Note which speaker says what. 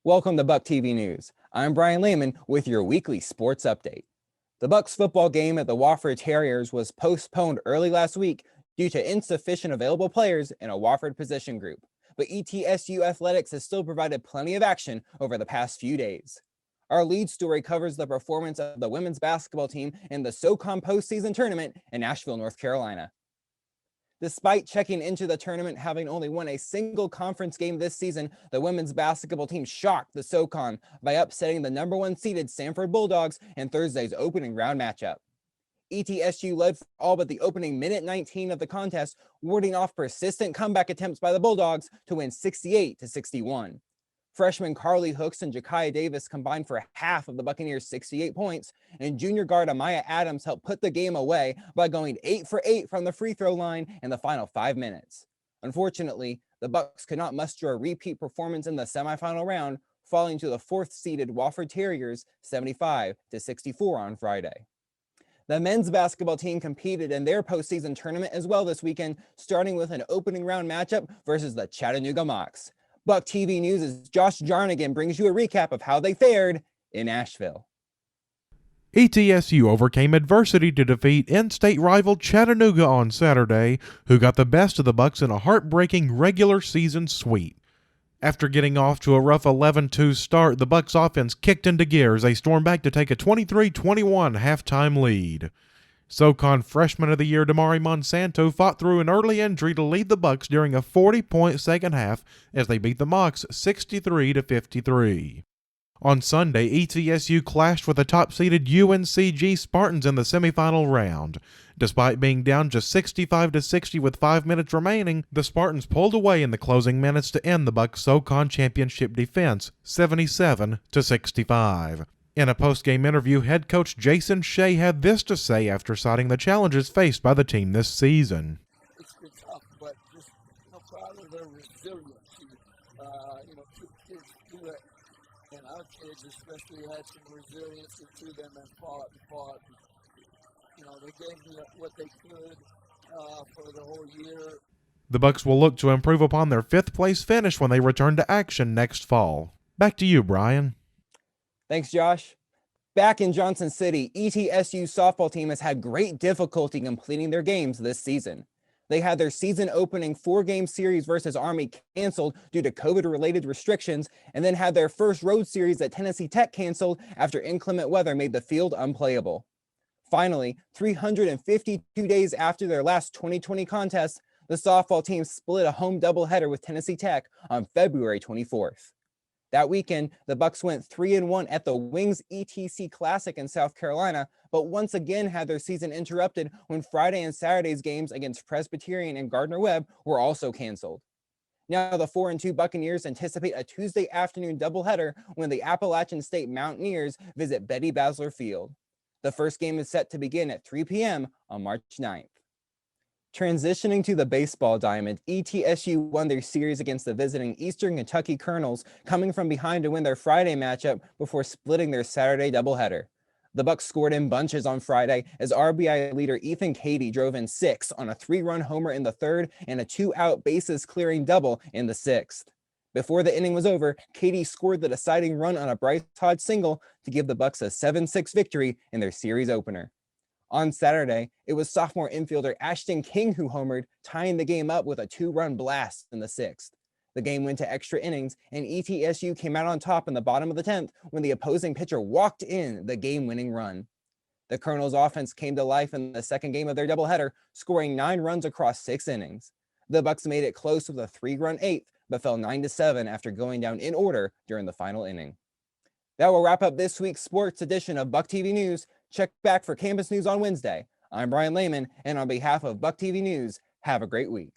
Speaker 1: Welcome to BucTv News. I'm Brian Lehman with your weekly sports update. The Bucks football game at the Wofford Terriers was postponed early last week due to insufficient available players in a Wofford position group, but ETSU Athletics has still provided plenty of action over the past few days. Our lead story covers the performance of the women's basketball team in the SoCon postseason tournament in Asheville, North Carolina. Despite checking into the tournament having only won a single conference game this season, the women's basketball team shocked the SoCon by upsetting the #1 seeded Sanford Bulldogs in Thursday's opening round matchup. ETSU led for all but the opening minute 19 of the contest, warding off persistent comeback attempts by the Bulldogs to win 68-61. Freshman Carly Hooks and Jakaya Davis combined for half of the Buccaneers' 68 points, and junior guard Amaya Adams helped put the game away by going 8 for 8 from the free throw line in the final 5 minutes. Unfortunately, the Bucks could not muster a repeat performance in the semifinal round, falling to the 4th-seeded Wofford Terriers 75-64 on Friday. The men's basketball team competed in their postseason tournament as well this weekend, starting with an opening round matchup versus the Chattanooga Mocs. BucTv News' Josh Jarnigan brings you a recap of how they fared in Asheville.
Speaker 2: ETSU overcame adversity to defeat in-state rival Chattanooga on Saturday, who got the best of the Bucks in a heartbreaking regular season sweep. After getting off to a rough 11-2 start, the Bucks offense kicked into gear as they stormed back to take a 23-21 halftime lead. SoCon Freshman of the Year Damari Monsanto fought through an early injury to lead the Bucks during a 40-point second half as they beat the Mocs 63-53. On Sunday, ETSU clashed with the top-seeded UNCG Spartans in the semifinal round. Despite being down just 65-60 with 5 minutes remaining, the Spartans pulled away in the closing minutes to end the Bucks' SoCon championship defense, 77-65. In a post-game interview, head coach Jason Shea had this to say after citing the challenges faced by the team this season.
Speaker 3: It's been tough, but just proud of their resilience. Kids do it, and our kids especially had some resilience to them and fought. They gave me what they could for the whole year.
Speaker 2: The Bucks will look to improve upon their 5th-place finish when they return to action next fall. Back to you, Brian.
Speaker 1: Thanks, Josh. Back in Johnson City, ETSU softball team has had great difficulty completing their games this season. They had their season-opening 4-game series versus Army canceled due to COVID-related restrictions, and then had their first road series at Tennessee Tech canceled after inclement weather made the field unplayable. Finally, 352 days after their last 2020 contest, the softball team split a home doubleheader with Tennessee Tech on February 24th. That weekend, the Bucks went 3-1 at the Wings ETC Classic in South Carolina, but once again had their season interrupted when Friday and Saturday's games against Presbyterian and Gardner-Webb were also canceled. Now the 4-2 Buccaneers anticipate a Tuesday afternoon doubleheader when the Appalachian State Mountaineers visit Betty Basler Field. The first game is set to begin at 3 p.m. on March 9th. Transitioning to the baseball diamond, ETSU won their series against the visiting Eastern Kentucky Colonels, coming from behind to win their Friday matchup before splitting their Saturday doubleheader. The Bucks scored in bunches on Friday as RBI leader Ethan Cady drove in 6 on a 3-run homer in the 3rd and a 2-out bases-clearing double in the 6th. Before the inning was over, Cady scored the deciding run on a Bryce Hodge single to give the Bucks a 7-6 victory in their series opener. On Saturday, it was sophomore infielder Ashton King who homered, tying the game up with a 2-run blast in the 6th. The game went to extra innings, and ETSU came out on top in the bottom of the 10th when the opposing pitcher walked in the game-winning run. The Colonels' offense came to life in the second game of their doubleheader, scoring 9 runs across 6 innings. The Bucks made it close with a 3-run 8th, but fell 9-7 after going down in order during the final inning. That will wrap up this week's sports edition of BucTv News. Check back for campus news on Wednesday. I'm Brian Lehman, and on behalf of BucTv News, have a great week.